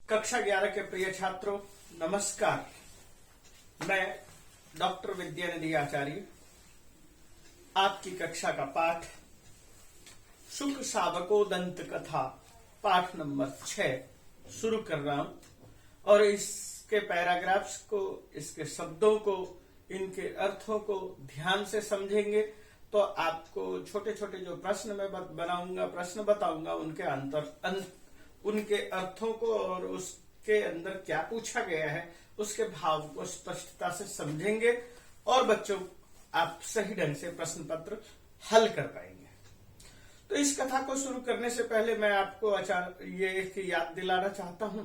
कक्षा 11 के प्रिय छात्रों, नमस्कार। मैं डॉक्टर विद्यानिधि आचार्य आपकी कक्षा का पाठ शुक शावको दंत कथा पाठ नंबर 6 शुरू कर रहा हूं और इसके पैराग्राफ्स को, इसके शब्दों को, इनके अर्थों को ध्यान से समझेंगे तो आपको छोटे छोटे जो प्रश्न मैं प्रश्न बताऊंगा उनके अर्थों को और उसके अंदर क्या पूछा गया है उसके भाव को स्पष्टता से समझेंगे और बच्चों आप सही ढंग से प्रश्न पत्र हल कर पाएंगे। तो इस कथा को शुरू करने से पहले मैं आपको ये याद दिलाना चाहता हूं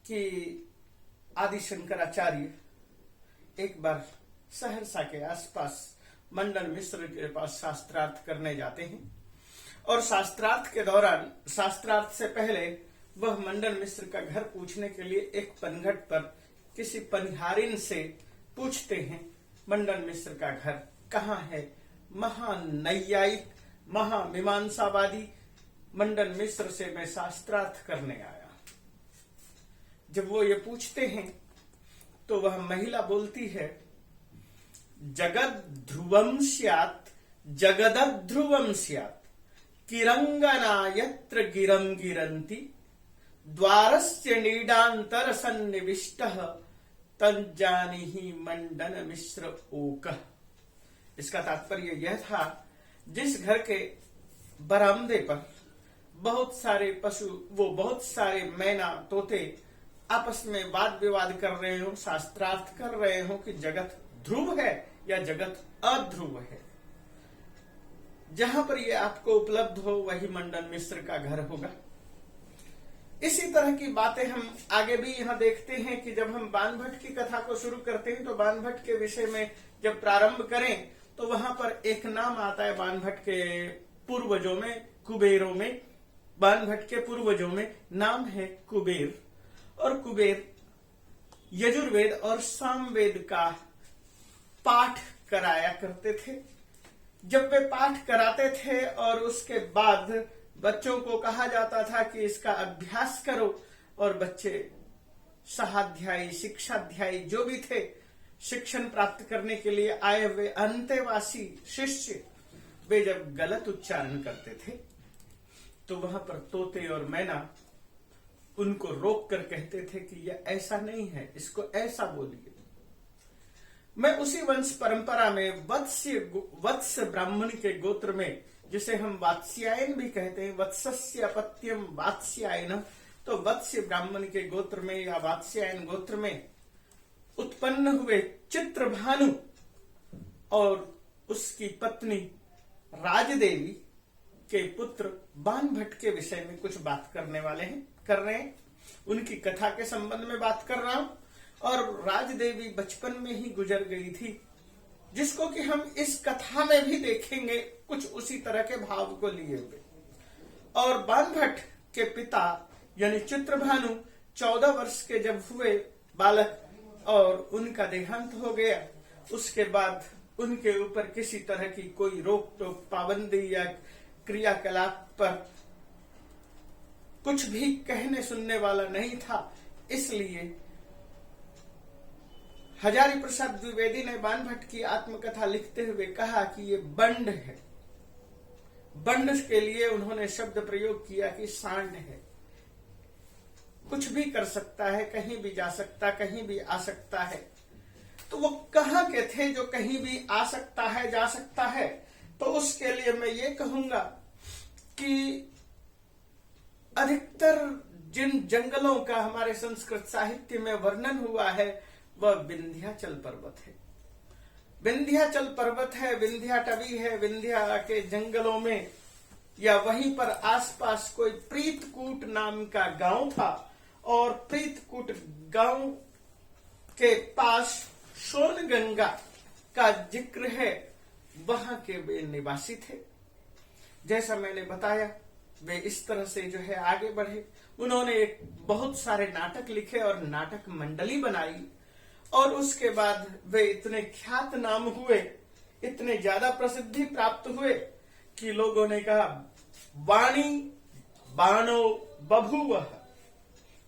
कि आदि शंकराचार्य एक बार सहरसा के आसपास मंडन मिश्र के पास शास्त्रार्थ करने जाते हैं और शास्त्रार्थ के दौरान, शास्त्रार्थ से पहले वह मंडन मिश्र का घर पूछने के लिए एक पनघट पर किसी पनिहारिन से पूछते हैं, मंडन मिश्र का घर कहाँ है। महानैयायिक, महामीमांसावादी मंडन मिश्र से मैं शास्त्रार्थ करने आया। जब वो ये पूछते हैं तो वह महिला बोलती है, जगद ध्रुवम स्यात् जगदध्रुवम स्यात् किरंगना यत्र गिरं गिरन्ति द्वारस्य नीडांतर सन्निविष्टः तज्जानीहि मंडन मिश्र ओकः। इसका तात्पर्य यह था, जिस घर के बरामदे पर बहुत सारे मैना तोते आपस में वाद विवाद कर रहे हो, शास्त्रार्थ कर रहे हो कि जगत ध्रुव है या जगत अध्रुव है, जहां पर ये आपको उपलब्ध हो वही मंडन मिश्र का घर होगा। इसी तरह की बातें हम आगे भी यहाँ देखते हैं कि जब हम बाणभट्ट की कथा को शुरू करते हैं तो बाणभट्ट के विषय में जब प्रारंभ करें तो वहां पर एक नाम आता है बाणभट्ट के पूर्वजों में, कुबेरों में। बाणभट्ट के पूर्वजों में नाम है कुबेर और कुबेर यजुर्वेद और सामवेद का पाठ कराया करते थे। जब वे पाठ कराते थे और उसके बाद बच्चों को कहा जाता था कि इसका अभ्यास करो और बच्चे सहाध्यायी, शिक्षाध्यायी जो भी थे, शिक्षण प्राप्त करने के लिए आए हुए अंतेवासी शिष्य, वे जब गलत उच्चारण करते थे तो वहां पर तोते और मैना उनको रोक कर कहते थे कि यह ऐसा नहीं है, इसको ऐसा बोलिए। मैं उसी वंश परंपरा में वत्स ब्राह्मण के गोत्र में, जिसे हम वात्स्यायन भी कहते हैं, वत्सस्य अपत्यम वात्स्यायन, तो वत्स्य ब्राह्मण के गोत्र में या वात्स्यायन गोत्र में उत्पन्न हुए चित्रभानु और उसकी पत्नी राजदेवी के पुत्र बाणभट्ट के विषय में कुछ बात कर रहे हैं। उनकी कथा के संबंध में बात कर रहा हूं। और राजदेवी बचपन में ही गुजर गई थी, जिसको कि हम इस कथा में भी देखेंगे कुछ उसी तरह के भाव को लिए हुए। और बाणभट्ट के पिता यानी चित्रभानु 14 वर्ष के जब हुए बालक और उनका देहांत हो गया, उसके बाद उनके ऊपर किसी तरह की कोई रोक टोक, पाबंदी या क्रियाकलाप पर कुछ भी कहने सुनने वाला नहीं था। इसलिए हजारी प्रसाद द्विवेदी ने बाणभट्ट की आत्मकथा लिखते हुए कहा कि ये बंड है। बंड के लिए उन्होंने शब्द प्रयोग किया कि सांड है, कुछ भी कर सकता है, कहीं भी जा सकता, कहीं भी आ सकता है। तो वो कहां के थे जो कहीं भी आ सकता है, जा सकता है? तो उसके लिए मैं ये कहूंगा कि अधिकतर जिन जंगलों का हमारे संस्कृत साहित्य में वर्णन हुआ है वह विंध्याचल पर्वत है। विंध्याचल पर्वत है, विंध्याटवी है। विंध्या के जंगलों में या वहीं पर आसपास कोई प्रीतकूट नाम का गांव था और प्रीतकूट गांव के पास सोनगंगा का जिक्र है, वहां के वे निवासी थे। जैसा मैंने बताया, वे इस तरह से जो है आगे बढ़े। उन्होंने एक बहुत सारे नाटक लिखे और नाटक मंडली बनाई और उसके बाद वे इतने ख्यात नाम हुए, इतने ज्यादा प्रसिद्धि प्राप्त हुए कि लोगों ने कहा वाणी बाणो बभूव,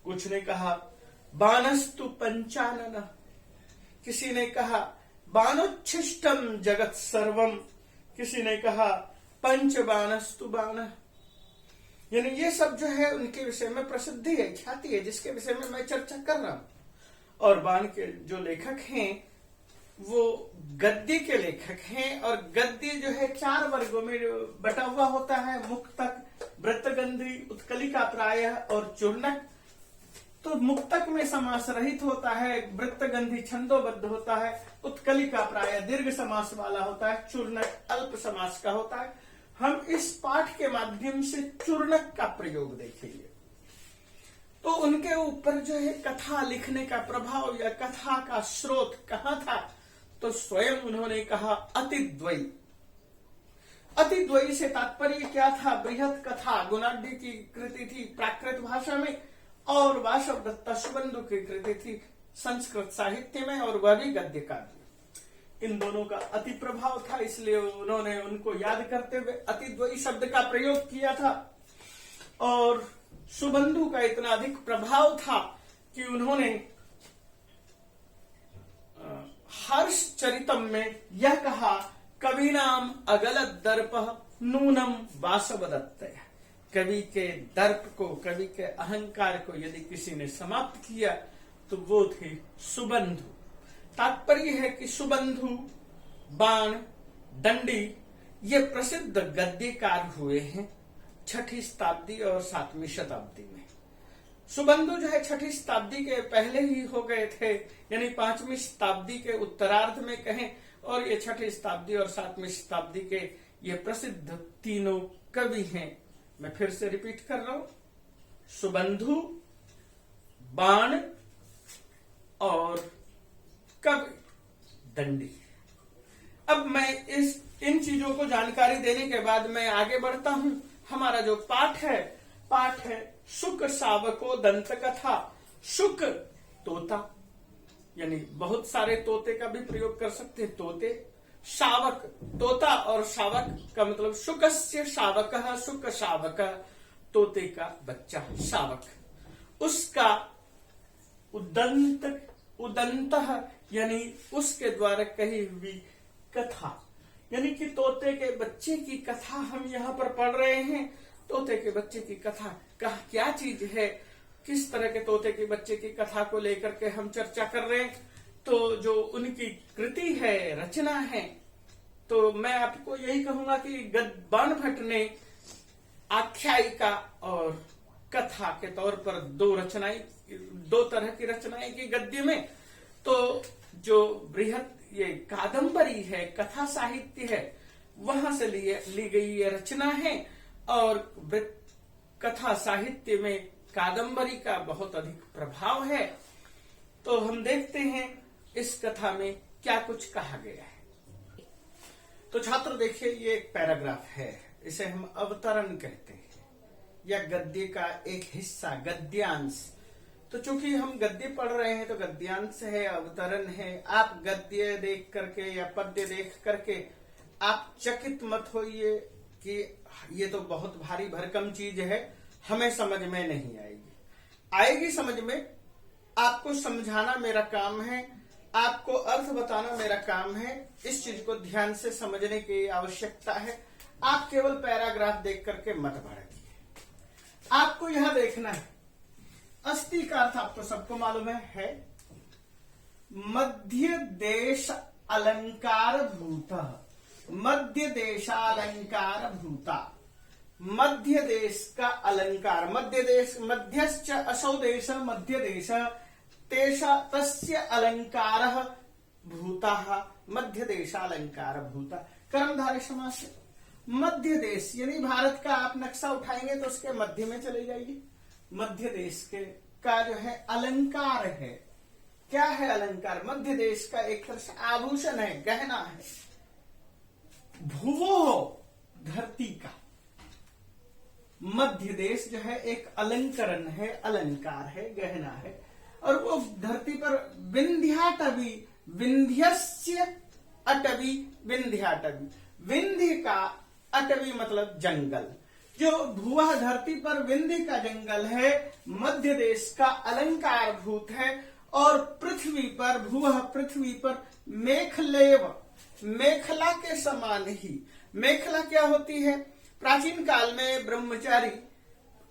कुछ ने कहा बानस्तु पंचानन, किसी ने कहा बाणोच्छिष्टम जगत सर्वम, किसी ने कहा पंच बाणस्तु बाण। यानी ये सब जो है उनके विषय में प्रसिद्धि है, ख्याति है, जिसके विषय में मैं चर्चा कर रहा हूं। और बाण के जो लेखक हैं वो गद्य के लेखक हैं, और गद्य जो है 4 वर्गों में बटा हुआ होता है, मुक्तक, वृत्तगंधी, उत्कलिका प्रायः और चूर्णक। तो मुक्तक में समास रहित होता है, वृत्तगंधी छंदोबद्ध होता है, उत्कलिका प्रायः दीर्घ समास वाला होता है, चूर्णक अल्प समास का होता है। हम इस पाठ के माध्यम से चूर्णक का प्रयोग देखेंगे। तो उनके ऊपर जो है कथा लिखने का प्रभाव या कथा का स्रोत कहाँ था, तो स्वयं उन्होंने कहा अतिद्वयी। अतिद्वयी से तात्पर्य क्या था? बृहत कथा गुणाढ्य की कृति थी प्राकृत भाषा में, और वासवदत्ता सुबंधु की कृति थी संस्कृत साहित्य में, और वह भी गद्य काव्य। इन दोनों का अति प्रभाव था, इसलिए उन्होंने उनको याद करते हुए अतिद्वयी शब्द का प्रयोग किया था। और सुबंधु का इतना अधिक प्रभाव था कि उन्होंने हर्ष चरितम में यह कहा, कविनाम अगलत दर्प नूनम वासवदत्तया। कवि के दर्प को, कवि के अहंकार को यदि किसी ने समाप्त किया तो वो थे सुबंधु। तात्पर्य है कि सुबंधु, बाण, दंडी ये प्रसिद्ध गद्यकार हुए हैं 6ठी शताब्दी और 7वीं शताब्दी में। सुबंधु जो है 6ठी शताब्दी के पहले ही हो गए थे, यानी 5वीं शताब्दी के उत्तरार्ध में कहें, और ये 6ठी शताब्दी और 7वीं शताब्दी के ये प्रसिद्ध तीनों कवि हैं। मैं फिर से रिपीट कर रहा हूं, सुबंधु, बाण और कवि दंडी। अब मैं इन चीजों को जानकारी देने के बाद मैं आगे बढ़ता हूं। हमारा जो पाठ है शुक शावको दंत कथा। शुक तोता, यानी बहुत सारे तोते का भी प्रयोग कर सकते हैं, तोते। शावक तोता, और शावक का मतलब शुकस्य शावकः, शुक शावक तोते का बच्चा शावक। उसका उदंतः यानी उसके द्वारा कही हुई कथा, यानी कि तोते के बच्चे की कथा हम यहाँ पर पढ़ रहे हैं। तोते के बच्चे की कथा क्या चीज है, किस तरह के तोते के बच्चे की कथा को लेकर के हम चर्चा कर रहे हैं। तो जो उनकी कृति है, रचना है, तो मैं आपको यही कहूंगा कि बाण भट्ट ने आख्यायिका और कथा के तौर पर दो तरह की रचनाएं की गद्य में। तो जो बृहत ये कादंबरी है, कथा साहित्य है, वहां से ली गई ये रचना है, और कथा साहित्य में कादंबरी का बहुत अधिक प्रभाव है। तो हम देखते हैं इस कथा में क्या कुछ कहा गया है। तो छात्र देखिए, ये एक पैराग्राफ है, इसे हम अवतरण कहते हैं, या गद्य का एक हिस्सा, गद्यांश। तो चूंकि हम गद्य पढ़ रहे हैं तो गद्यांश है, अवतरण है। आप गद्य देख करके या पद्य देख करके आप चकित मत होइए कि ये तो बहुत भारी भरकम चीज है, हमें समझ में नहीं आएगी समझ में। आपको समझाना मेरा काम है, आपको अर्थ बताना मेरा काम है। इस चीज को ध्यान से समझने की आवश्यकता है। आप केवल पैराग्राफ देख करके मत भड़किए। आपको यहां देखना है, अस्ति का अर्थ आपको सबको मालूम है मध्य देश अलंकार भूता। मध्य देशालंकार भूता, मध्य देश का अलंकार, मध्य देश, मध्यश्च असौ देश, मध्य देश, तस्य अलंकारः भूतः, मध्य देशालंकार भूता। कर्मधारय समास। मध्य देश यानी भारत का आप नक्शा उठाएंगे तो उसके मध्य में चले जाइए। मध्य देश का जो है अलंकार है। क्या है अलंकार? मध्य देश का एक तरह से आभूषण है, गहना है। भुवो धरती का, मध्य देश जो है एक अलंकरण है, अलंकार है, गहना है। और वो धरती पर विंध्याटवी, विंध्यस्य अटवी, विंध्याटवी, विंध्य का अटवी मतलब जंगल, जो भुवः धरती पर विंध्य का जंगल है, मध्य देश का अलंकार भूत है, और पृथ्वी पर भुवः पृथ्वी पर मेखलेव, मेखला के समान ही। मेखला क्या होती है? प्राचीन काल में ब्रह्मचारी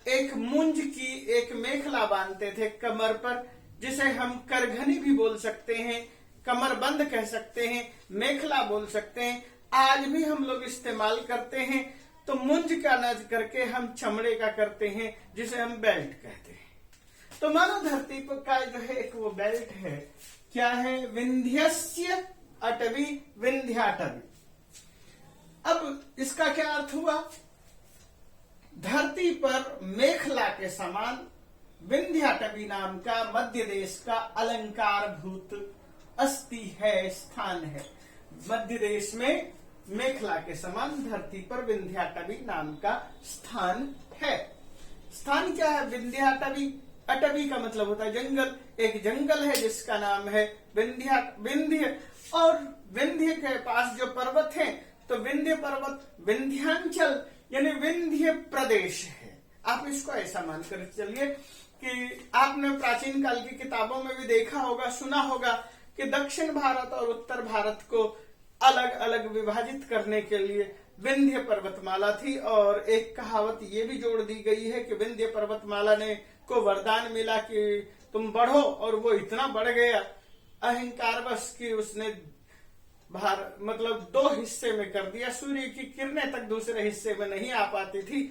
एक मुंज की एक मेखला बांधते थे कमर पर, जिसे हम करघनी भी बोल सकते हैं, कमरबंद कह सकते हैं, मेखला बोल सकते हैं। आज भी हम लोग इस्तेमाल करते हैं। तो मुंज का न करके हम चमड़े का करते हैं, जिसे हम बेल्ट कहते हैं। तो मानव धरती पर का जो है एक वो बेल्ट है, क्या है? विंध्यस्य अटवी, विंध्याटवी। अब इसका क्या अर्थ हुआ? धरती पर मेखला के समान विंध्याटवी नाम का मध्य देश का अलंकार भूत अस्थि है, स्थान है। मध्य देश में मेखला के समान धरती पर विंध्याटवी नाम का स्थान है। स्थान क्या है? विंध्याटवी। अटवी का मतलब होता है जंगल। एक जंगल है जिसका नाम है विंध्य। और विंध्य के पास जो पर्वत है, तो विंध्य पर्वत विंध्यांचल यानी विंध्य प्रदेश है। आप इसको ऐसा मानकर चलिए कि आपने प्राचीन काल की किताबों में भी देखा होगा, सुना होगा कि दक्षिण भारत और उत्तर भारत को अलग अलग विभाजित करने के लिए विंध्य पर्वतमाला थी। और एक कहावत ये भी जोड़ दी गई है कि विंध्य पर्वतमाला ने को वरदान मिला कि तुम बढ़ो, और वो इतना बढ़ गया अहंकारवश कि उसने मतलब 2 हिस्से में कर दिया। सूर्य की किरणें तक दूसरे हिस्से में नहीं आ पाती थी।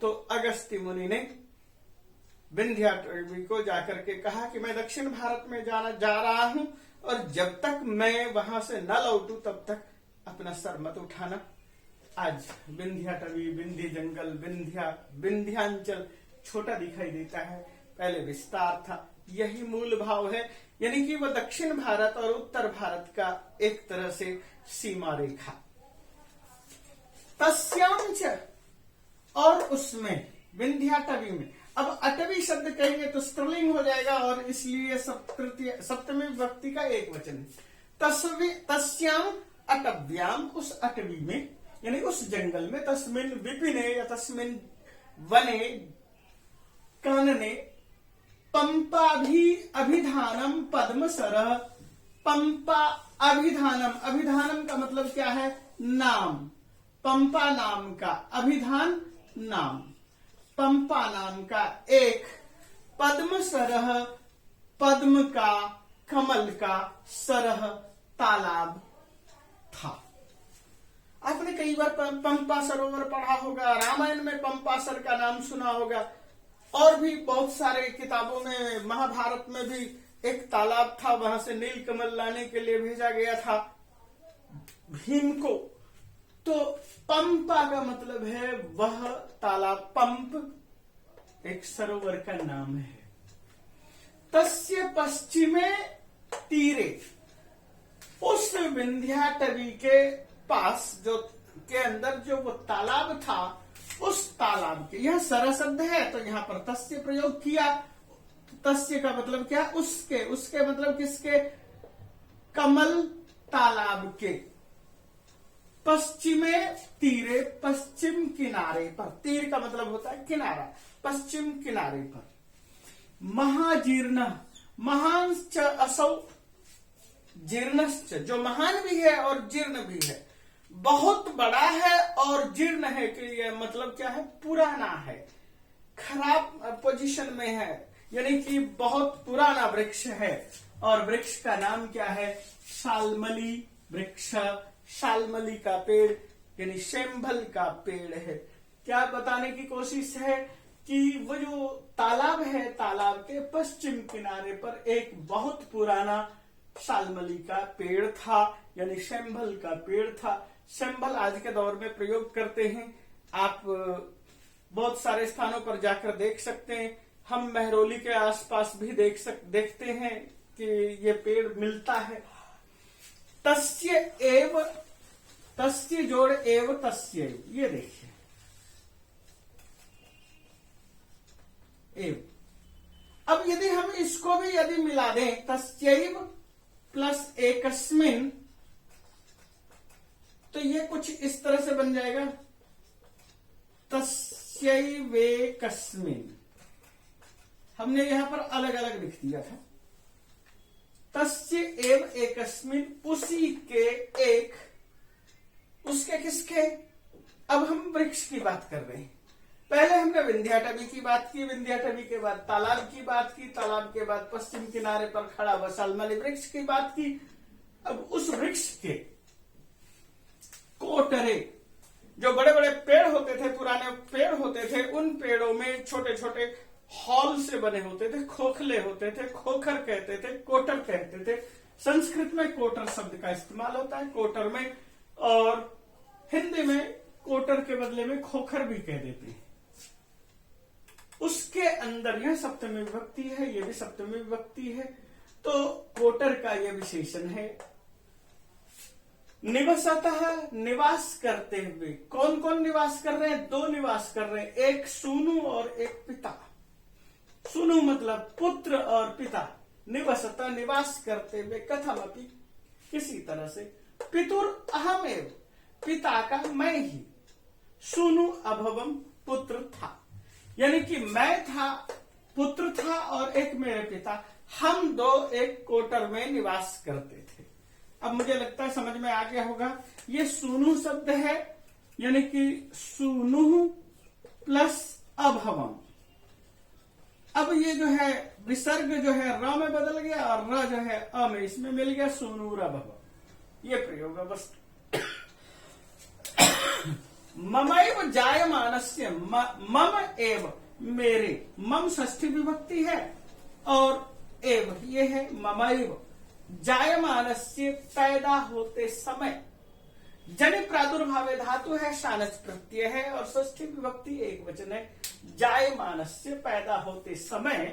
तो अगस्त्य मुनि ने विंध्याटवी को जाकर के कहा कि मैं दक्षिण भारत में जा रहा हूं, और जब तक मैं वहां से न लौटूं तब तक अपना सर मत उठाना। आज विंध्याटवी, विंध्य जंगल, विंध्यांचल छोटा दिखाई देता है, पहले विस्तार था। यही मूल भाव है, यानी कि वह दक्षिण भारत और उत्तर भारत का एक तरह से सीमा रेखा। तस्याम च, और उसमें विंध्याटवी में। अब अटवी शब्द कहेंगे तो स्त्रीलिंग हो जाएगा, और इसलिए सप्तमी विभक्ति का एक वचन। तस्याम अटव्याम, उस अटवी में यानी उस जंगल में, तस्मिन विपिने या तस्मिन वने कानने पंपाभि अभिधानम पद्मसरः। पंपा अभिधानम, अभिधानम का मतलब क्या है? नाम। पंपा नाम का, अभिधान नाम, पंपा नाम का एक पद्मसरः, पद्म का, कमल का, सरह तालाब था। आपने कई बार पंपा सरोवर पढ़ा होगा, रामायण में पंपासर का नाम सुना होगा, और भी बहुत सारे किताबों में, महाभारत में भी एक तालाब था, वहां से नील कमल लाने के लिए भेजा गया था भीम को। तो पंपा का मतलब है वह तालाब, पंप एक सरोवर का नाम है। तस्य पश्चिमे तीरे, उस विंध्याटवी के पास जो के अंदर जो वो तालाब था, उस तालाब के, यह सर शब्द है तो यहां पर तस्य प्रयोग किया। तस्य का मतलब क्या? उसके, उसके मतलब किसके? कमल तालाब के पश्चिमे तीरे, पश्चिम किनारे पर। तीर का मतलब होता है किनारा, पश्चिम किनारे पर। महाजीर्ण, महांश्च असौ जीर्णश्च, जो महान भी है और जीर्ण भी है, बहुत बड़ा है और जीर्ण है कि यह मतलब क्या है? पुराना है, खराब पोजीशन में है, यानी कि बहुत पुराना वृक्ष है। और वृक्ष का नाम क्या है? शाल्मली वृक्ष। शाल्मली का पेड़ यानी शैम्भल का पेड़ है। क्या बताने की कोशिश है कि वो जो तालाब है, तालाब के पश्चिम किनारे पर एक बहुत पुराना शाल्मली का पेड़ था, यानी शैम्भल का पेड़ था। शैम्भल आज के दौर में प्रयोग करते हैं, आप बहुत सारे स्थानों पर जाकर देख सकते हैं। हम महरौली के आसपास भी देखते हैं कि ये पेड़ मिलता है। तस्य एव, तस्य जोड़ एव तस्य, ये देखिए एव। अब यदि हम इसको भी यदि मिला दें, तस्यैव प्लस एकस्मिन, तो ये कुछ इस तरह से बन जाएगा। तस्यैवेकस्मिन्, हमने यहां पर अलग अलग लिख दिया था। तस्य एव एकस्मिन्, उसी के एक, उसके किसके, अब हम वृक्ष की बात कर रहे हैं। पहले हमने विंध्याटवी की बात की, विंध्याटवी के बाद तालाब की बात की, तालाब के बाद पश्चिम किनारे पर खड़ा हुआ शाल्मली वृक्ष की बात की। अब उस वृक्ष के कोटरे, जो बड़े बड़े पेड़ होते थे, पुराने पेड़ होते थे, उन पेड़ों में छोटे छोटे हॉल से बने होते थे, खोखले होते थे, खोखर कहते थे, कोटर कहते थे। संस्कृत में कोटर शब्द का इस्तेमाल होता है कोटर में, और हिंदी में कोटर के बदले में खोखर भी कह देते हैं। उसके अंदर यह सप्तमी विभक्ति है, यह भी सप्तमी विभक्ति है, तो कोटर का यह विशेषण है। निवसतः, निवास करते हुए। कौन कौन निवास कर रहे हैं? दो निवास कर रहे हैं, एक सूनु और एक पिता। सूनु मतलब पुत्र और पिता। निवसतः, निवास करते हुए, कथमपि, किसी तरह से। पितुर अहमेव, पिता का मैं ही। सूनु अभवम, पुत्र था, यानी कि मैं था, पुत्र था और एक मेरे पिता, हम दो एक कोटर में निवास करते थे। अब मुझे लगता है समझ में आ गया होगा। ये सूनु शब्द है, यानी कि सूनु प्लस अभवम। अब ये जो है विसर्ग जो है र में बदल गया और र जो है अ में, इसमें मिल गया सूनुरभवम। ये प्रयोग है बस। ममैव जायमानस्य, मम एव, मेरे, मम षष्ठी विभक्ति है और एव ये है ममैव। जायमानस्य, पैदा होते समय। जनि प्रादुर्भावे धातु है, शानच प्रत्यय है और षष्ठी विभक्ति एक वचन है। जायमानस्य, पैदा होते समय।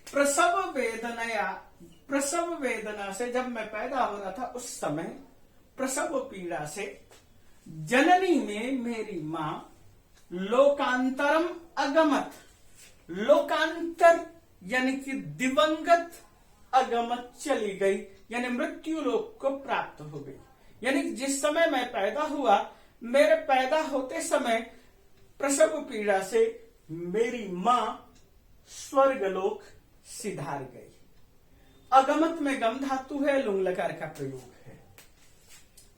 प्रसव वेदनया, प्रसव वेदना से, जब मैं पैदा हो रहा था उस समय, प्रसव पीड़ा से। जननी में मेरी मां, लोकांतरम अगमत, लोकांतर यानी कि दिवंगत, अगमत चली गई, यानी मृत्यु लोक को प्राप्त हो गई। यानी जिस समय मैं पैदा हुआ, मेरे पैदा होते समय प्रसव पीड़ा से मेरी मां स्वर्गलोक सिधार गई। अगमत में गम धातु है, लुंग लकार का प्रयोग है।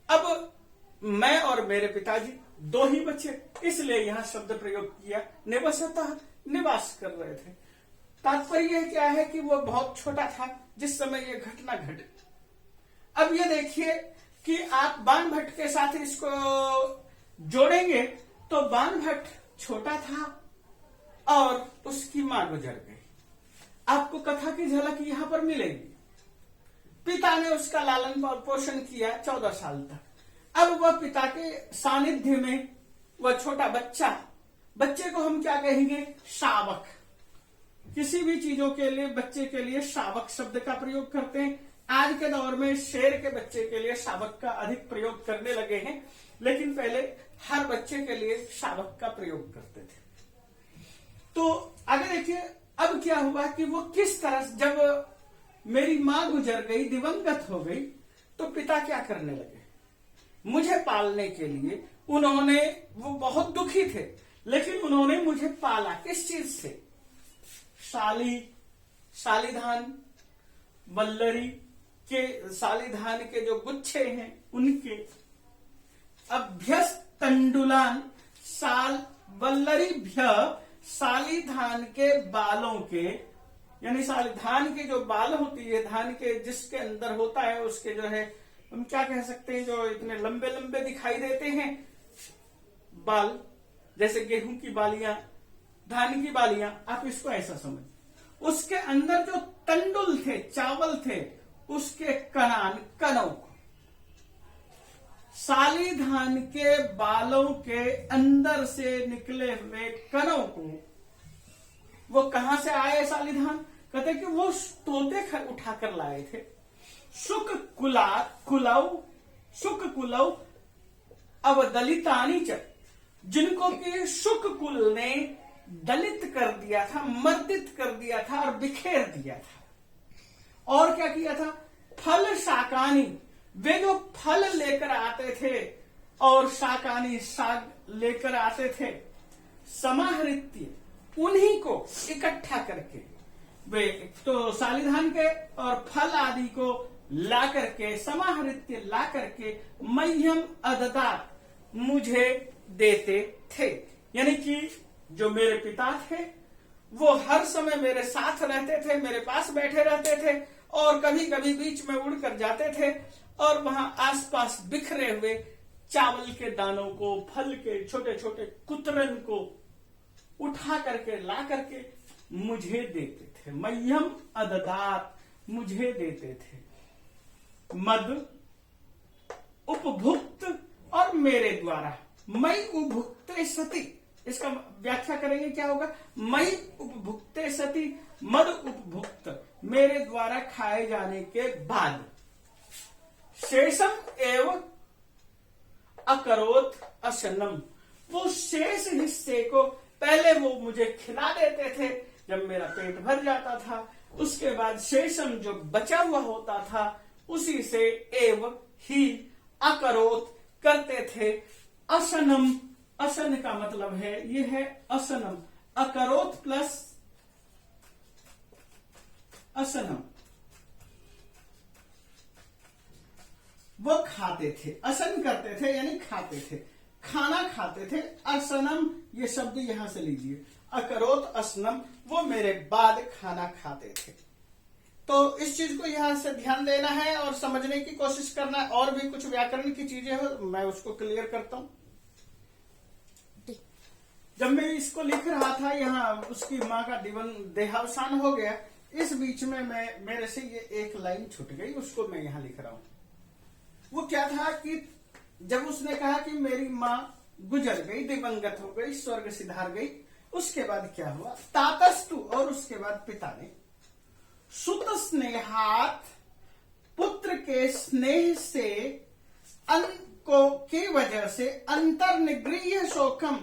अब मैं और मेरे पिताजी दो ही बच्चे, इसलिए यहां शब्द प्रयोग किया। निवसतः, निवास कर रहे थे। तात्पर्य क्या है कि वो बहुत छोटा था जिस समय ये घटना घटी। अब ये देखिए कि आप बाण भट्ट के साथ इसको जोड़ेंगे तो बाण भट्ट छोटा था और उसकी मां गुजर गई। आपको कथा की झलक यहां पर मिलेगी। पिता ने उसका लालन पोषण किया 14 साल तक। अब वह पिता के सानिध्य में वह छोटा बच्चा, बच्चे को हम क्या कहेंगे? शावक। किसी भी चीजों के लिए, बच्चे के लिए शावक शब्द का प्रयोग करते हैं। आज के दौर में शेर के बच्चे के लिए शावक का अधिक प्रयोग करने लगे हैं, लेकिन पहले हर बच्चे के लिए शावक का प्रयोग करते थे। तो आगे देखिए अब क्या हुआ कि वो किस तरह, जब मेरी मां गुजर गई, दिवंगत हो गई, तो पिता क्या करने लगे? मुझे पालने के लिए उन्होंने, वो बहुत दुखी थे, लेकिन उन्होंने मुझे पाला किस चीज से? शालीधान, वल्लरी के, शालीधान के जो गुच्छे हैं उनके। अभ्यस्त तंडुलान, वल्लरीभ्य, शालीधान के बालों के, यानी धान के जो बाल होती है, धान के जिसके अंदर होता है उसके जो है, हम क्या कह सकते हैं, जो इतने लंबे लंबे दिखाई देते हैं बाल, जैसे गेहूं की बालियां, धान की बालियां, आप इसको ऐसा समझ। उसके अंदर जो तंडुल थे, चावल थे, उसके कनों को, साली धान के बालों के अंदर से निकले हुए कनों को, वो कहां से आए साली धान? कहते कि वो तोते उठाकर लाए थे। शुक कुलौ अवदलितानी च, जिनको कि शुक कुल ने दलित कर दिया था, मर्दित कर दिया था और बिखेर दिया था। और क्या किया था? फल शाकानी, वे जो फल लेकर आते थे और शाकानी, साग लेकर आते थे, समाहृत्य उन्हीं को इकट्ठा करके वे तो सालिधान के और फल आदि को ला करके समाहृत्य ला करके मह्यम अददात मुझे देते थे। यानी कि जो मेरे पिता थे वो हर समय मेरे साथ रहते थे, मेरे पास बैठे रहते थे और कभी कभी बीच में उड़ कर जाते थे और वहां आसपास बिखरे हुए चावल के दानों को, फल के छोटे छोटे कुतरन को उठा करके ला करके मुझे देते थे। मह्यम अददात मुझे देते थे। मद उपभुक्त और मेरे द्वारा, मई उपभुक्ते सती, इसका व्याख्या करेंगे क्या होगा। मई उपभुक्ते सती, मद उपभुक्त मेरे द्वारा खाए जाने के बाद, शेषम एवं अकरोत अशनम, वो शेष हिस्से को पहले वो मुझे खिला देते थे जब मेरा पेट भर जाता था, उसके बाद शेषम जो बचा हुआ होता था उसी से एव ही अकरोत करते थे। असनम, असन का मतलब है ये है असनम, अकरोत प्लस असनम, वो खाते थे, असन करते थे यानी खाते थे, खाना खाते थे। असनम ये शब्द यहां से लीजिए, अकरोत असनम, वो मेरे बाद खाना खाते थे। तो इस चीज को यहां से ध्यान देना है और समझने की कोशिश करना है। और भी कुछ व्याकरण की चीजें हो मैं उसको क्लियर करता हूं। जब मैं इसको लिख रहा था, यहाँ उसकी माँ का देहावसान हो गया, इस बीच में मेरे से ये एक लाइन छूट गई, उसको मैं यहाँ लिख रहा हूं। वो क्या था कि जब उसने कहा कि मेरी माँ गुजर गई, दिवंगत हो गई, स्वर्ग सिधार गई, उसके बाद क्या हुआ, तातस्तु, और उसके बाद पिता ने सुत स्नेहात, पुत्र के स्नेह से को की वजह से अंतर्निगृह्य शोकम,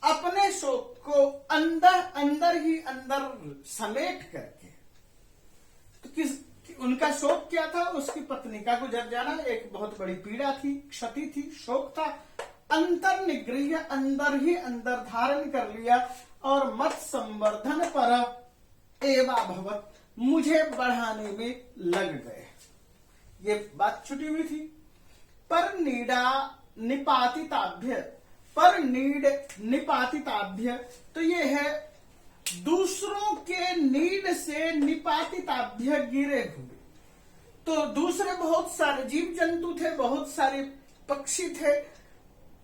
अपने शोक को अंदर ही अंदर समेट करके, तो उनका शोक क्या था, उसकी पत्नी का गुजर जाना एक बहुत बड़ी पीड़ा थी, क्षति थी, शोक था। अंतर्निगृह्य अंदर ही अंदर धारण कर लिया और मत संवर्धन पर एवाभवत, मुझे बढ़ाने में लग गए। ये बात छुटी हुई थी। पर नीड़ा निपातिताभ्य, पर नीड निपातिताभ्य, तो ये है दूसरों के नीड से निपातिताभ्य गिरे हुए। तो दूसरे बहुत सारे जीव जंतु थे, बहुत सारे पक्षी थे,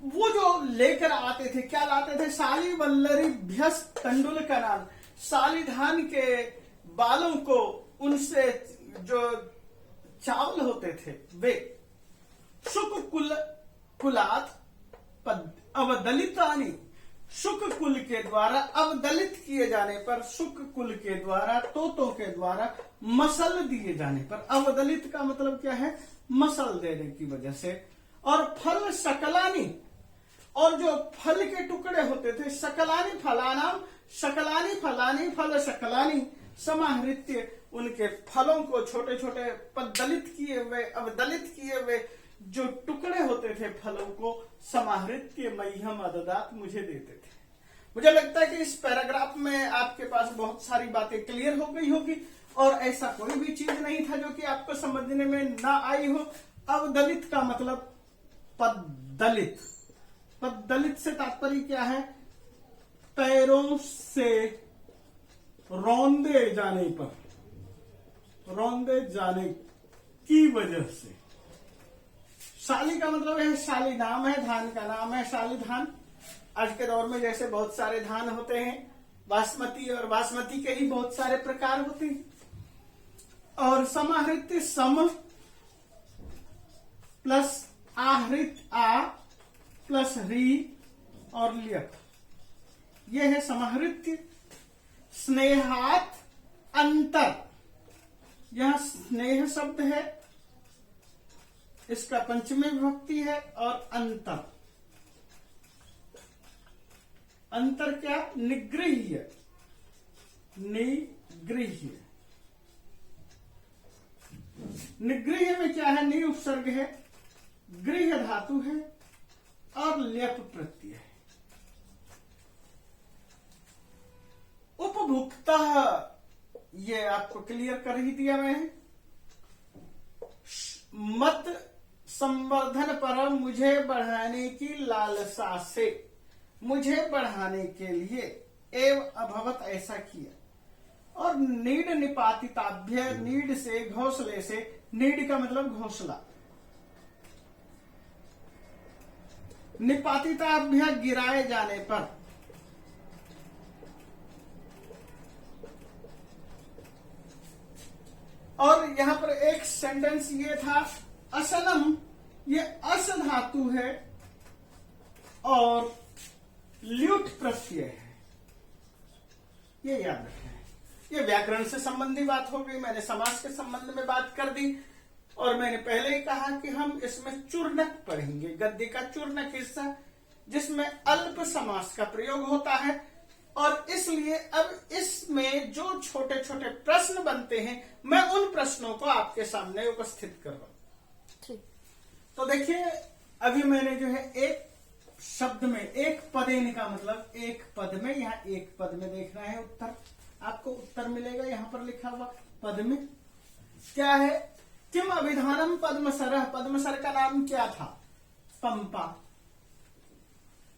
वो जो लेकर आते थे, क्या लाते थे, साली वल्लरी भ्यस तंडुल का नाम, साली धान के बालों को, उनसे जो चावल होते थे वे, शुक कुलात अवदलितानी, शुक कुल के द्वारा अवदलित किए जाने पर, शुक कुल के द्वारा, तोतों के द्वारा मसल दिए जाने पर, अवदलित का मतलब क्या है, मसल देने की वजह से। और फल शकलानी, और जो फल के टुकड़े होते थे, शकलानी फलानाम, शकलानी फलानी फल शकलानी, समाहृत्य, उनके फलों को छोटे छोटे पदलित किए हुए, अवदलित किए हुए जो टुकड़े होते थे फलों को, समाहृत्य मह्यम अददात, मुझे देते थे। मुझे लगता है कि इस पैराग्राफ में आपके पास बहुत सारी बातें क्लियर हो गई होगी और ऐसा कोई भी चीज नहीं था जो कि आपको समझने में ना आई हो। अवदलित का मतलब पदलित, पदलित से तात्पर्य क्या है, पैरों से रौंदे जाने पर, रौंदे जाने की वजह से। शाली का मतलब है, शाली नाम है, धान का नाम है शाली धान। आज के दौर में जैसे बहुत सारे धान होते हैं, बासमती, और बासमती के ही बहुत सारे प्रकार होते हैं। और समाहृत्य सम प्लस आहृत आ प्लस री और लियप, यह है समाहृत्य। स्नेहात अंतर, यह स्नेह शब्द है, इसका पंचमी विभक्ति है, और अंतर, अंतर क्या, निगृह्य, निगृह्य, निगृह्य में क्या है, नि उपसर्ग है, गृह्य धातु है और ल्यप प्रत्यय है। उपभुक्तः, ये आपको क्लियर कर ही दिया मैंने। मत संवर्धन पर मुझे बढ़ाने की लालसा से, मुझे बढ़ाने के लिए एव अभवत ऐसा किया। और नीड निपातिताभ्य, नीड से घोंसले से, नीड का मतलब घोंसला, निपातिताभ्य गिराए जाने पर, और यहां पर एक सेंटेंस ये था असनम, ये अस धातु है और ल्यूट प्रत्यय है, ये याद रखें। ये व्याकरण से संबंधी बात हो गई, मैंने समास के संबंध में बात कर दी। और मैंने पहले ही कहा कि हम इसमें चूर्णक पढ़ेंगे, गद्य का चूर्णक हिस्सा, जिसमें अल्प समास का प्रयोग होता है। और इसलिए अब इसमें जो छोटे छोटे प्रश्न बनते हैं, मैं उन प्रश्नों को आपके सामने उपस्थित कर रहा हूं। तो देखिए, अभी मैंने जो है एक शब्द में, एक पदेन का मतलब एक पद में, यहाँ एक पद में देखना है उत्तर, आपको उत्तर मिलेगा यहां पर लिखा हुआ पद में क्या है। किम अभिधानम पद्मसरः, पद्मसर का नाम क्या था? पंपा।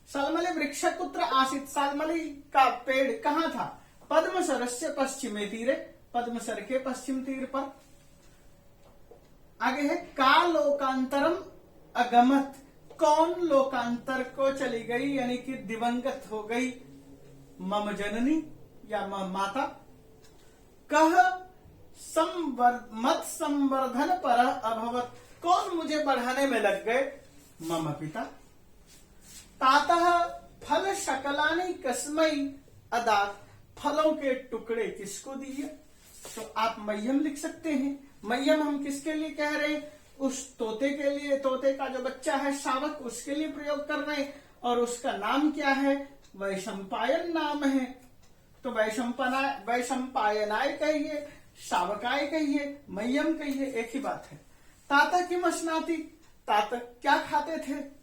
सालमली वृक्ष कुत्र आसीत, सालमली का पेड़ कहां था? पद्मसरस्य पश्चिमे तीरे, पद्मसर के पश्चिम तीर पर। आगे है का लोकांतरम अगमत, कौन लोकांतर को चली गई, यानी कि दिवंगत हो गई? मम जननी या मम माता। कह मत संवर्धन पर अभवत, कौन मुझे बढ़ाने में लग गए? मम पिता। तातः फल शकलानि कस्मै अदात, फलों के टुकड़े किसको दिए? तो आप मह्यम लिख सकते हैं। मह्यम हम किसके लिए कह रहे हैं? उस तोते के लिए, तोते का जो बच्चा है शावक, उसके लिए प्रयोग कर रहे हैं। और उसका नाम क्या है? वैशंपायन नाम है। तो वैशंपायनाय कहिए, शावकाय कहिए, मह्यम कहिए, एक ही बात है। ताता किम अस्नाति, ताता क्या खाते थे?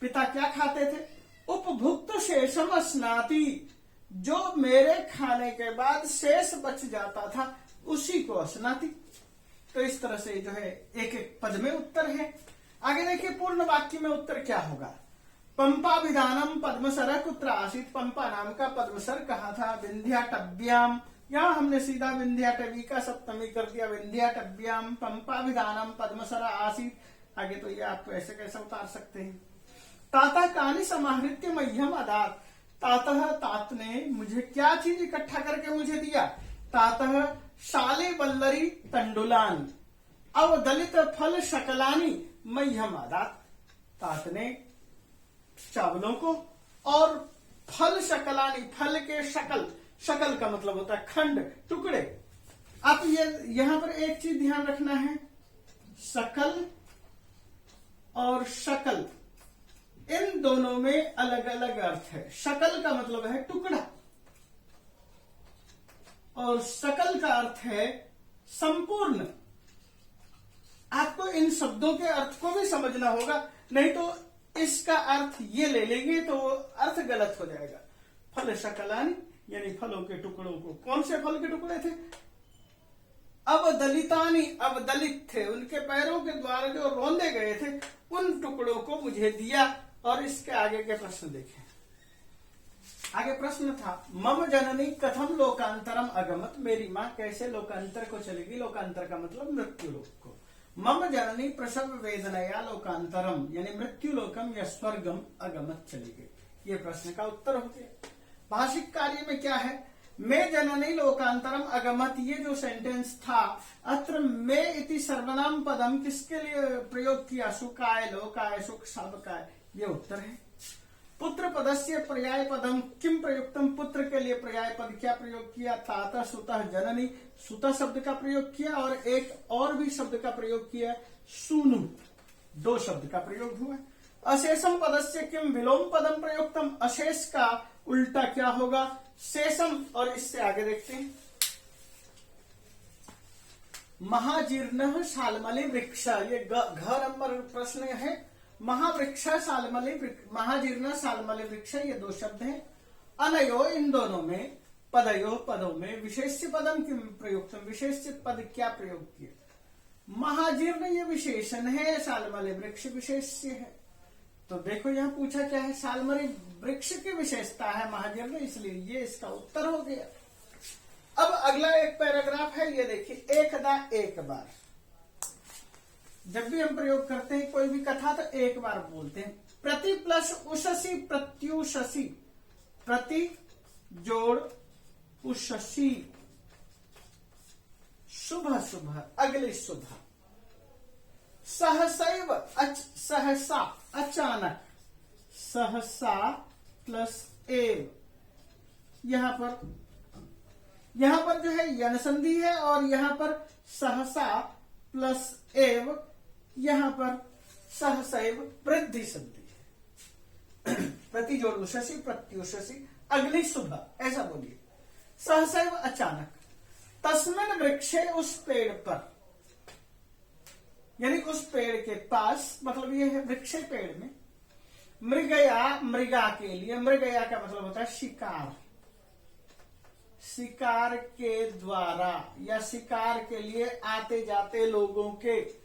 पिता क्या खाते थे? उपभुक्त शेषम अस्नाति, जो मेरे खाने के बाद शेष बच जाता था उसी को अस्नाति। तो इस तरह से जो है एक एक पद में उत्तर है। आगे देखिए पूर्ण वाक्य में उत्तर क्या होगा। पंपाभिधानम पद्मसर कुत्र आसीत, पंपा नाम का पद्मसर कहा था? विंध्याटव्याम। यहां हमने सीधा विंध्याटवी का सप्तमी कर दिया, विंध्याटव्याम। पंपाभिधानम पद्मसर आसीत, आगे तो ये आप ऐसे कैसे उतार सकते हैं। ताता कानी समाहृत्य मह्यम अदात, तातः तात ने मुझे क्या चीज इकट्ठा करके मुझे दिया? तातः शाले बल्लरी तंडुलान अवदलित फल शकलानी मह्यम अदात, तात ने चावलों को और फल शकलानी, फल के शकल, शकल का मतलब होता है खंड, टुकड़े। आप ये यहां पर एक चीज ध्यान रखना है, शकल और शकल, इन दोनों में अलग अलग अर्थ है। शकल का मतलब है टुकड़ा और शकल का अर्थ है संपूर्ण। आपको इन शब्दों के अर्थ को भी समझना होगा, नहीं तो इसका अर्थ ये ले लेंगे तो अर्थ गलत हो जाएगा। फल शकलानी यानी फलों के टुकड़ों को, कौन से फल के टुकड़े थे? अवदलितानी, अवदलित थे, उनके पैरों के द्वारा जो रौंदे गए थे उन टुकड़ों को मुझे दिया। और इसके आगे के प्रश्न देखें। आगे प्रश्न था मम जननी कथम लोकांतरम अगमत, मेरी माँ कैसे लोकांतर को चलेगी? लोकांतर का मतलब मृत्यु लोक को। मम जननी प्रसव वेदनया लोकांतरम यानी मृत्यु लोकम या स्वर्गम अगमत चली गई। ये प्रश्न का उत्तर हो गया। भाषिक कार्य में क्या है? मे जननी लोकांतरम अगमत, ये जो सेंटेंस था, अत्र मे इति सर्वनाम पदम किसके लिए प्रयोग किया? सुखाय, लोकाय, सुख, सबकाय, ये उत्तर है। पुत्र पदस्य पर्याय पदम किम प्रयुक्तम, पुत्र के लिए पर्याय पद क्या प्रयोग किया? ताता सुतः जननी, सुतः शब्द का प्रयोग किया और एक और भी शब्द का प्रयोग किया, सूनु, दो शब्द का प्रयोग हुआ। अशेषम पदस्य किम विलोम पदम प्रयुक्तम, अशेष का उल्टा क्या होगा? शेषम। और इससे आगे देखते हैं, महाजीर्ण शालमली वृक्ष, ये घ नंबर प्रश्न है। महावृक्ष शालमली, महाजीर्ण शालमली वृक्ष, ये दो शब्द हैं। अनयो, इन दोनों में पदयो पदों में विशेष्य पदम किम प्रयुक्त, विशेष्य पद क्या प्रयोग किया। महाजीर्ण ये विशेषण है, सालमली वृक्ष विशेष्य है। तो देखो यहां पूछा क्या है, सालमली वृक्ष की विशेषता है महाजीर्ण, इसलिए ये इसका उत्तर हो गया। अब अगला एक पैराग्राफ है, ये देखिए, एकदा एक बार। जब भी हम प्रयोग करते हैं कोई भी कथा तो एक बार बोलते हैं। प्रति प्लस उषसी प्रत्युषसी, प्रति जोड़ उषसी, सुबह सुबह, अगली सुबह। सहसैव सहसा अचानक, सहसा प्लस एव, यहां पर जो है यन संधि है और यहां पर सहसा प्लस एव, यहां पर सहसैव वृद्धि संधि है। प्रतिजोड़ उषसी प्रत्युषसी, अगली सुबह, ऐसा बोलिए। सहसैव अचानक, तस्मिन वृक्षे, उस पेड़ पर, यानी उस पेड़ के पास, मतलब ये है वृक्ष पेड़ में। मृगया, मृगा के लिए, मृगया का मतलब होता है शिकार, शिकार के द्वारा या शिकार के लिए आते जाते लोगों के,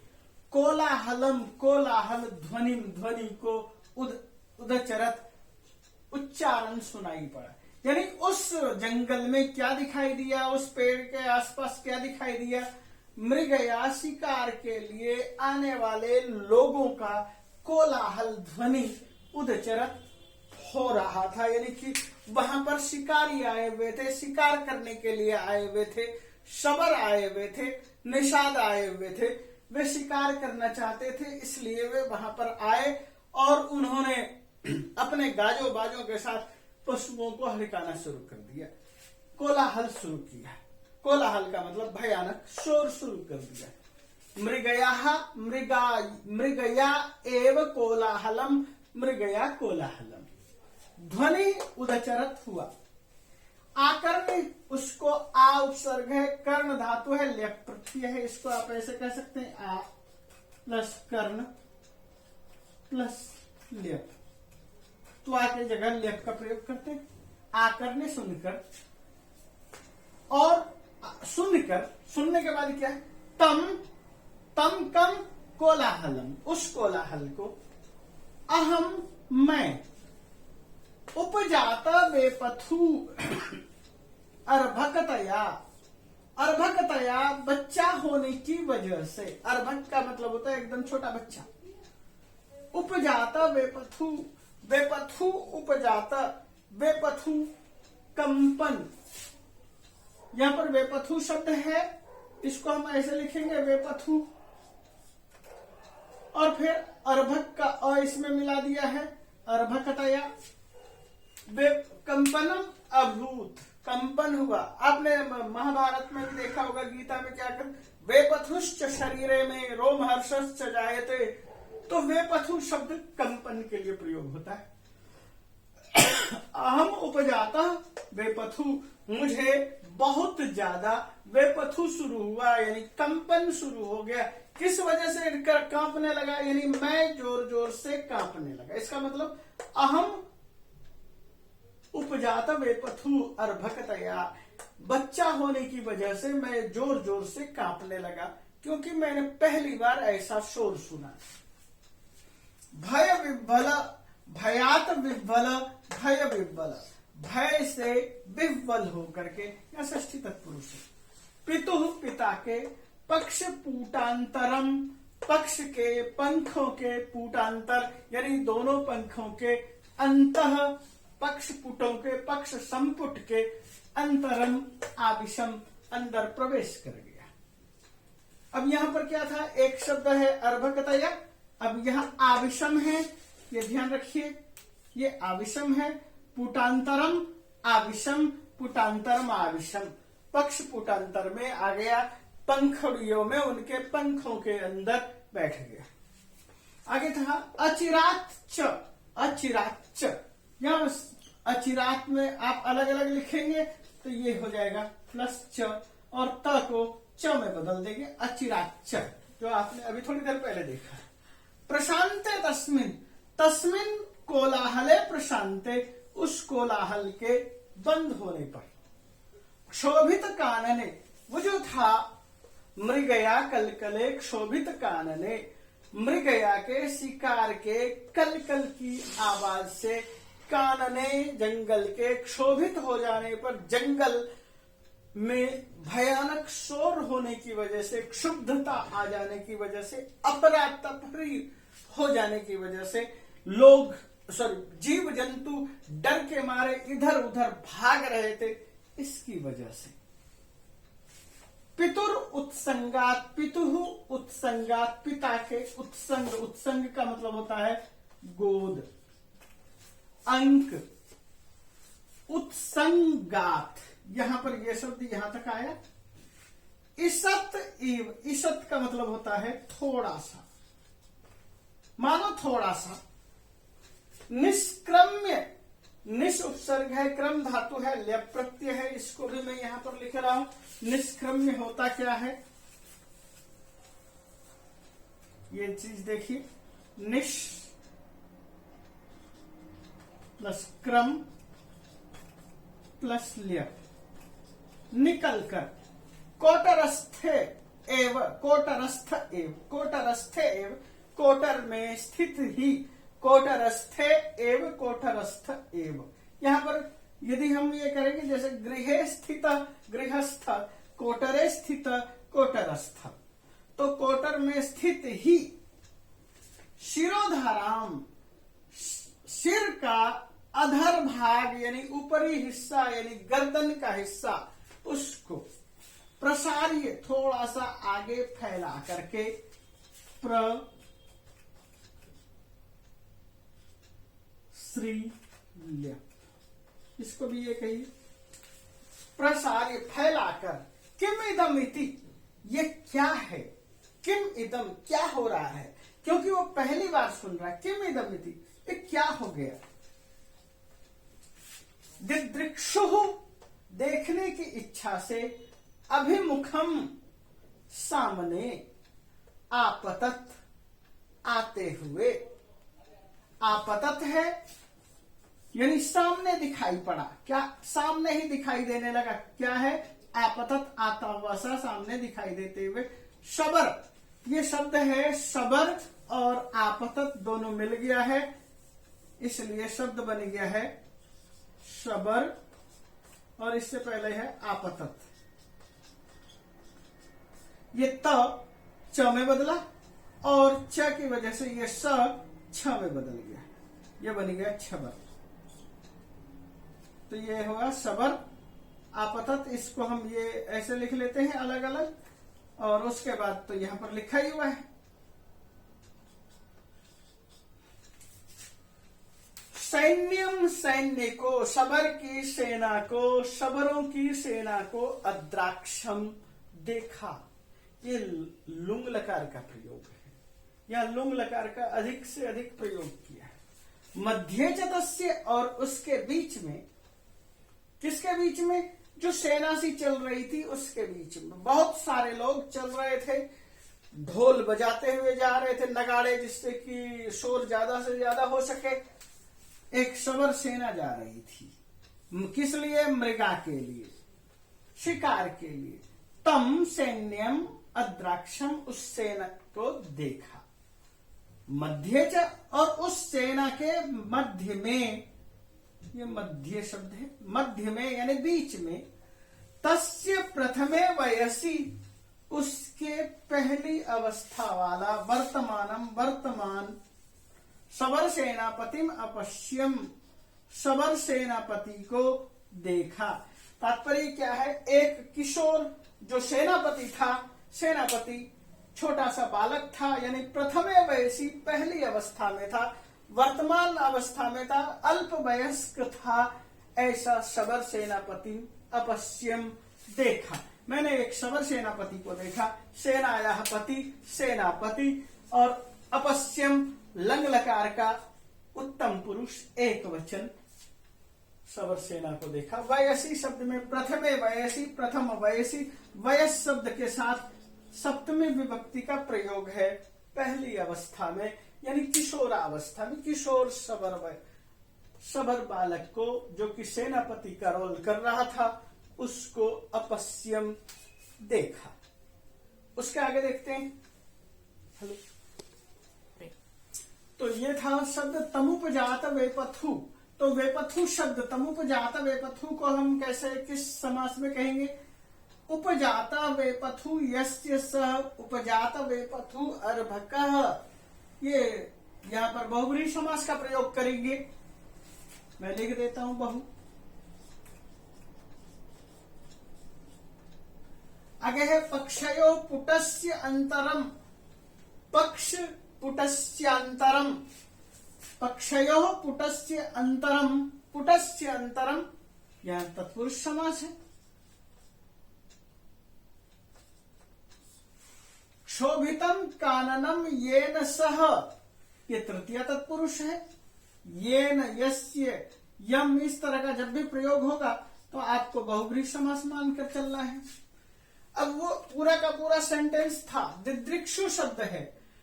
कोलाहलम, कोलाहल, ध्वनि, ध्वनि को, उदचरत, उच्चारण सुनाई पड़ा। यानी उस जंगल में क्या दिखाई दिया, उस पेड़ के आसपास क्या दिखाई दिया, मृगया, शिकार के लिए आने वाले लोगों का कोलाहल, ध्वनि, उदचरत हो रहा था। यानी कि वहां पर शिकारी आए हुए थे, शिकार करने के लिए आए हुए थे, शबर आए हुए थे, निषाद आए हुए थे, वे शिकार करना चाहते थे, इसलिए वे वहां पर आए और उन्होंने अपने गाजों बाजों के साथ पशुओं को हड़काना शुरू कर दिया, कोलाहल शुरू किया। कोलाहल का मतलब भयानक शोर शुरू कर दिया। मृगया एव कोलाहलम, मृगया कोलाहलम, ध्वनि उदचरत हुआ। आकर्ण, उसको आ उपसर्ग है, कर्ण धातु है, लेप प्रत्यय है, इसको आप ऐसे कह सकते हैं, आ प्लस कर्ण प्लस लेप। तो आ की जगह लेप का प्रयोग करते हैं। आकर्ण सुनकर, और सुनकर, सुनने के बाद क्या है, तम कम कोलाहलम, उस कोलाहल को, अहम मैं, उपजाता बेपथु, अर्भकतया, अर्भकतया बच्चा होने की वजह से, अर्भक का मतलब होता है एकदम छोटा बच्चा। उपजाता बेपथु, बेपथु उपजाता, बेपथु कंपन, यहां पर बेपथु शब्द है, इसको हम ऐसे लिखेंगे बेपथु, और फिर अर्भक का अ इसमें मिला दिया है, अर्भकतया, कंपनम अभूत, कंपन हुआ। आपने महाभारत में भी देखा होगा, गीता में क्या कर, वेपथुश्च शरीरे में रोमहर्षश्च जायते, तो वेपथु शब्द कंपन के लिए प्रयोग होता है। अहम उपजाता वेपथु, मुझे बहुत ज्यादा वेपथु शुरू हुआ, यानी कंपन शुरू हो गया। किस वजह से कांपने लगा, यानी मैं जोर जोर से कांपने लगा। इसका मतलब अहम उपजाता वेपथु अर्भकतया, बच्चा होने की वजह से मैं जोर जोर से कांपने लगा, क्योंकि मैंने पहली बार ऐसा शोर सुना। भय विह्वल, भयात विह्वल, भय विह्वल, भय से विह्वल होकर के, या षष्ठी तत्पुरुष। पितुः, पिता के, पक्ष पूटांतरम, पक्ष के, पंखों के, पूटांतर यानी दोनों पंखों के, अंतः पक्ष पुटों के, पक्ष संपुट के, अंतरम आविशम, अंदर प्रवेश कर गया। अब यहां पर क्या था, एक शब्द है अर्भकतया, अब यहां आविशम है, ये ध्यान रखिए, ये आविशम है। पुटांतरम आविशम, पुटांतरम आविशम, पक्ष पुटांतर में आ गया, पंखुड़ियों में, उनके पंखों के अंदर बैठ गया। आगे था अचिरात च, अचिरात च, यहां अचिरात में आप अलग अलग लिखेंगे तो ये हो जाएगा प्लस च, और त को च में बदल देंगे, अचिरात च, जो आपने अभी थोड़ी देर पहले देखा। प्रशांते तस्मिन, तस्मिन कोलाहले प्रशांते, उस कोलाहल के बंद होने पर, क्षोभित कानने, वो जो था मृगया कलकले क्षोभित कानने, मृगया के शिकार के कलकल की आवाज से कानने जंगल के क्षोभित हो जाने पर, जंगल में भयानक शोर होने की वजह से, क्षुब्धता आ जाने की वजह से, अपरा तपरी हो जाने की वजह से लोग जीव जंतु डर के मारे इधर उधर भाग रहे थे। इसकी वजह से पितुर उत्संगात, पितुः उत्संगात, पिता के उत्संग, उत्संग का मतलब होता है गोद, अंक, उत्संगात, यहां पर यह शब्द यहां तक आया। ईसत इव, ईसत का मतलब होता है थोड़ा सा, मानो थोड़ा सा। निष्क्रम्य, निश उपसर्ग है, क्रम धातु है, ल्यप प्रत्यय है, इसको भी मैं यहां पर लिख रहा हूं। निष्क्रम्य होता क्या है, ये चीज देखिए, निश प्लस क्रम प्लस ल्यप, निकल कर, कोटरस्थे एव, कोटरस्थ एव, कोटरस्थे एव, कोटर में स्थित ही, कोटरस्थे एव, कोटरस्थ एव। यहां पर यदि हम ये करेंगे जैसे गृहे स्थित गृहस्थ, कोटरे स्थित कोटरस्थ, तो कोटर में स्थित ही, शिरोधाराम, सिर का अधर भाग यानी ऊपरी हिस्सा यानी गर्दन का हिस्सा, उसको प्रसारिय थोड़ा सा आगे फैला करके, प्रसृल्य, इसको भी ये कही, प्रसारिय फैलाकर, किम इदम इति, ये क्या है, किम इदम क्या हो रहा है, क्योंकि वो पहली बार सुन रहा है, किम इदम इति, ये क्या हो गया। दिदृक्षु, देखने की इच्छा से, अभिमुखम, सामने, आपतत, आते हुए, आपतत है यानी सामने दिखाई पड़ा, क्या सामने ही दिखाई देने लगा, क्या है, आपतत, आता हुआ सा, सामने दिखाई देते हुए। शबर, ये शब्द है, शबर और आपतत दोनों मिल गया है, इसलिए शब्द बन गया है शबर, और इससे पहले है आपतत। ये त च में बदला और च की वजह से ये स छ में बदल गया, ये बन गया छबर। तो ये हुआ शबर, आपतत, इसको हम ये ऐसे लिख लेते हैं अलग अलग, और उसके बाद तो यहां पर लिखा ही हुआ है। सैन्यम, सैन्य को, शबर की सेना को, शबरों की सेना को, अद्राक्षम, देखा। ये लुंग लकार का प्रयोग है, या लुंग लकार का अधिक से अधिक प्रयोग किया है। मध्य चतस्य, और उसके बीच में, किसके बीच में, जो सेना सी चल रही थी उसके बीच में बहुत सारे लोग चल रहे थे, ढोल बजाते हुए जा रहे थे, नगाड़े, जिससे कि शोर ज्यादा से ज्यादा हो सके। एक शबर सेना जा रही थी, किस लिए, मृगा के लिए, शिकार के लिए। तम सैन्यम अद्राक्षम, उस सेना को देखा। मध्य च, और उस सेना के मध्य में, ये मध्य शब्द है, मध्य में यानी बीच में। तस्य प्रथमे वयसी, उसके पहली अवस्था वाला, वर्तमानम, वर्तमान, शबर सेनापतिम अपश्यम, शबर सेनापति को देखा। तात्पर्य क्या है, एक किशोर जो सेनापति था, सेनापति छोटा सा बालक था, यानी प्रथमे वयसी, पहली अवस्था में था, वर्तमान अवस्था में था, अल्प वयस्क था, ऐसा शबर सेनापति अपश्यम, देखा। मैंने एक शबर सेनापति को देखा, सेनायाः पति, सेनापति, और अपश्यम लंग लकार का उत्तम पुरुष एक वचन, शबर सेना को देखा। वयसी शब्द में प्रथमे वयसी, प्रथम वयसी, वयस शब्द के साथ सप्तमी विभक्ति का प्रयोग है पहली अवस्था में, यानी किशोरावस्था में। किशोर शबर बालक को, जो कि सेनापति का रोल कर रहा था, उसको अपश्यम देखा। उसके आगे देखते हैं। हेलो, तो ये था शब्द तमुपजात वेपथु। तो वेपथु शब्द तमुपजात वेपथु को हम कैसे किस समास में कहेंगे? उपजात वेपथु यस्य सह उपजात वेपथु अर्भकः। ये यहां पर बहुब्रीहि समास का प्रयोग करेंगे। मैं लिख देता हूं बहु। आगे है पक्षयो पुटस्य अंतरम। पक्ष पुटस्यांतरम। पक्षयो पुटस्य अंतरम। पुटस्य अंतरम यह तत्पुरुष समास है। क्षोभितम काननम येन सह ये तृतीय तत्पुरुष है। येन यस्य यम इस तरह का जब भी प्रयोग होगा तो आपको बहुब्रीहि समास मानकर चलना है। अब वो पूरा का पूरा सेंटेंस था। दिदृक्षु शब्द है।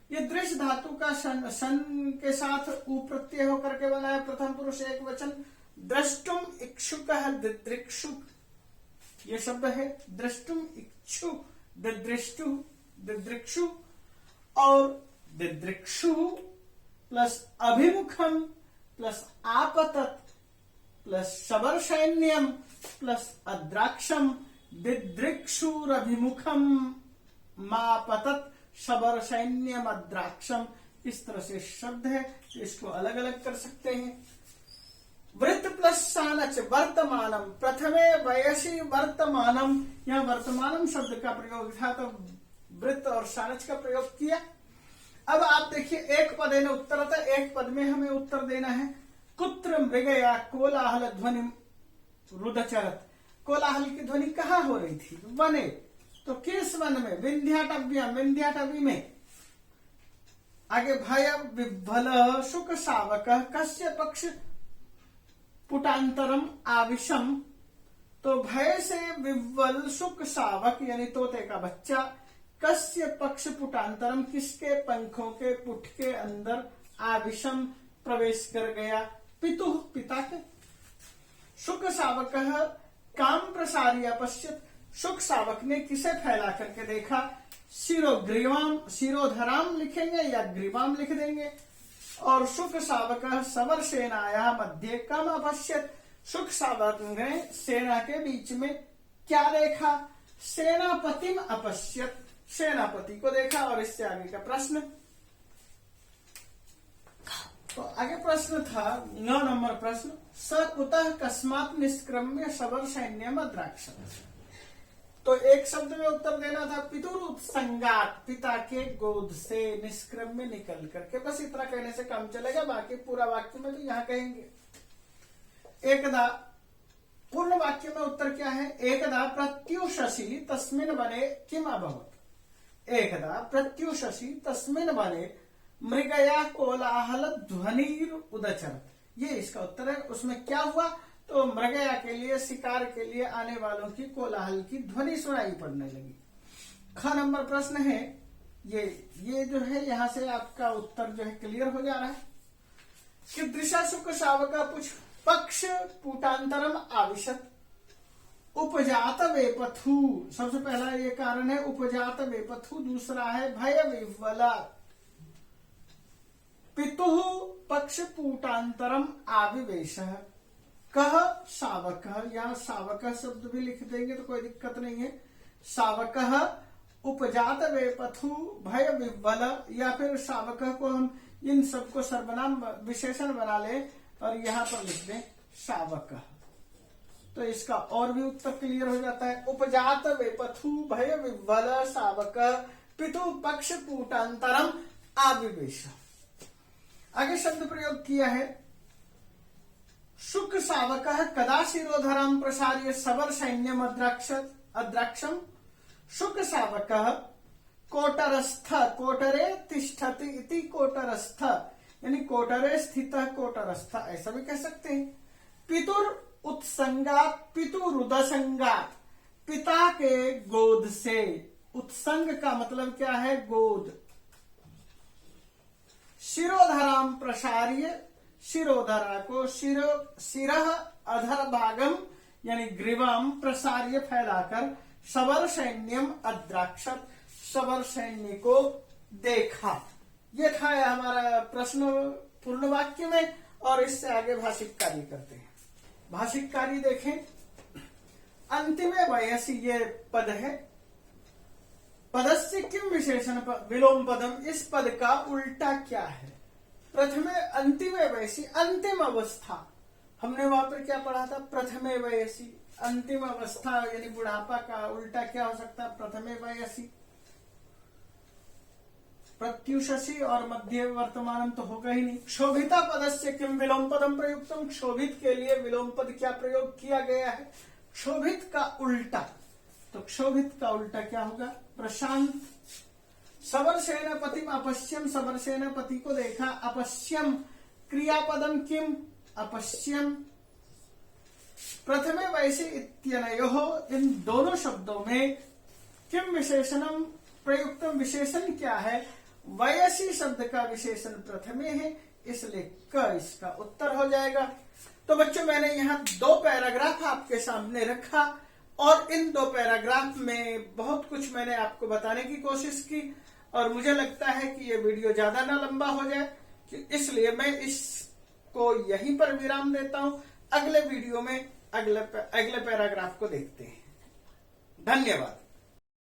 ये दृश धातु का शन के साथ उ प्रत्यय होकर के बना है। प्रथम पुरुष एक वचन। द्रष्टुम इक्षुक दिदृक्षुक ये शब्द है। द्रष्टुम इक्षु दिदृष्टु दिदृक्षु और दिदृक्षु प्लस अभिमुखम प्लस आपतत प्लस शबर सैन्यम प्लस अद्राक्षम दिदृक्षुरभिमुखम मापतत शबर सैन्यम अद्राक्षम। इस तरह से शब्द है। इसको अलग अलग कर सकते हैं। वृत्त प्लस सानच वर्तमानम। प्रथमे वयसी वर्तमानम। यह वर्तमानम शब्द का प्रयोग था तो वृत्त और सानच का प्रयोग किया। अब आप देखिए एक पद ने उत्तर था। एक पद में हमें उत्तर देना है। कुत्र मृगया कोलाहल ध्वनि रुदचरत। कोलाहल की ध्वनि कहाँ हो रही थी? वने। तो किस वन में? विंध्याटव्यम विंध्याटवी में। आगे भय विभ्वल शुक शावक कस्य पक्ष पुटांतरम आविशम। तो भय से विव्वल शुक शावक यानी तोते का बच्चा कस्य पक्ष पुटांतरम किसके पंखों के पुट के अंदर आविशम प्रवेश कर गया? पितु पिता के। शुक शावक काम प्रसारी अपश्यत। शुक शावक ने किसे फैला करके देखा? शिरोग्रीवाम शिरोधराम लिखेंगे या ग्रीवाम लिख देंगे। और शुक शावक सवर सेनाया मध्य कम अपश्यत। शुक शावक ने सेना के बीच में क्या देखा? सेनापतिम अपश्यत। सेनापति को देखा। और इससे आगे का प्रश्न, तो आगे प्रश्न था 9 नंबर प्रश्न। स कुतः कस्मात् निष्क्रम्य शबर सैन्यम अद्राक्षम। तो एक शब्द में उत्तर देना था। पितुरुत्संगात पिता के गोद से निष्क्रम्य निकल करके। बस इतना कहने से काम चलेगा। बाकी पूरा वाक्य में तो यहां कहेंगे। एकदा पूर्ण वाक्य में उत्तर क्या है? एकदा प्रत्युषसि तस्मिन् वने किम अभवत्। एकदा प्रत्युषसि तस्मिन् वने मृगया कोलाहल ध्वनिर उदचरत। ये इसका उत्तर है। उसमें क्या हुआ? तो मृगया के लिए शिकार के लिए आने वालों की कोलाहल की ध्वनि सुनाई पड़ने लगी। ख नंबर प्रश्न है ये जो है यहां से आपका उत्तर जो है क्लियर हो जा रहा है कि दृशा शुक शावक पुछ पक्ष पुटांतरम आविशत। उपजात वेपथु सबसे पहला ये कारण है। उपजात वेपथु। दूसरा है भय विह्वला। पितुः पक्ष पूटांतरम आविवेश। कह शावक। यहाँ शावक शब्द भी लिख देंगे तो कोई दिक्कत नहीं है। शावक उपजात वेपथु भय विह्वल। या फिर शावक को हम इन सबको सर्वनाम विशेषण बना ले और यहाँ पर लिख दें शावक। तो इसका और भी उत्तर क्लियर हो जाता है। उपजात वेपथु भय विह्वल शावक पितु पक्ष पूटांतरम आविवेश। आगे शब्द प्रयोग किया है। शुक शावक कदा शिरोधराम प्रसार्य सबर सैन्यम अद्राक्षम। शुक शावक कोटरस्थ कोटरे तिष्ठति इति कोटरस्थ यानी कोटरे स्थित कोटरस्थ ऐसा भी कह सकते हैं। पितुर उत्संगात पितुरुदसंगात पिता के गोद से। उत्संग का मतलब क्या है? गोद। शिरोधराम प्रसार्य शिरोधरा को शिरः अधर भागम यानी ग्रीवाम प्रसार्य फैलाकर सबर सैन्यम अद्राक्षत, सबर सैन्य को देखा। ये था हमारा प्रश्न पूर्ण वाक्य में, और इससे आगे भाषिक कार्य करते हैं। भाषिक कार्य देखें, अंतिमे वयसि ये पद है, पदस्य किम विशेषण विलोम पदम, इस पद का उल्टा क्या है? प्रथमे अंतिमे वयसि, अंतिम अवस्था, हमने वहां पर क्या पढ़ा था? प्रथमे वयसि, अंतिम अवस्था यानी बुढ़ापा का उल्टा क्या हो सकता है? प्रथमे वयसि। प्रत्युषसी और मध्य वर्तमानम तो होगा ही नहीं। क्षोभिता पदस्य किम विलोम पदम प्रयुक्तम, क्षोभित के लिए विलोम पद क्या प्रयोग किया गया है? क्षोभित का उल्टा, तो क्षोभित का उल्टा क्या होगा? प्रशांत। सबर सेनापतिम अपश्यम, सबर सेनापति को देखा। अपश्यम क्रियापदम किम? अपश्यम। प्रथमे वयसि इत्यनयोः, इन दोनों शब्दों में किम विशेषणम प्रयुक्तम, विशेषण क्या है? वयसी शब्द का विशेषण प्रथमे है, इसलिए क इसका उत्तर हो जाएगा। तो बच्चों, मैंने यहाँ 2 पैराग्राफ आपके सामने रखा, और इन 2 पैराग्राफ में बहुत कुछ मैंने आपको बताने की कोशिश की, और मुझे लगता है कि ये वीडियो ज्यादा ना लंबा हो जाए, इसलिए मैं इसको यहीं पर विराम देता हूं। अगले वीडियो में अगले पैराग्राफ को देखते हैं। धन्यवाद।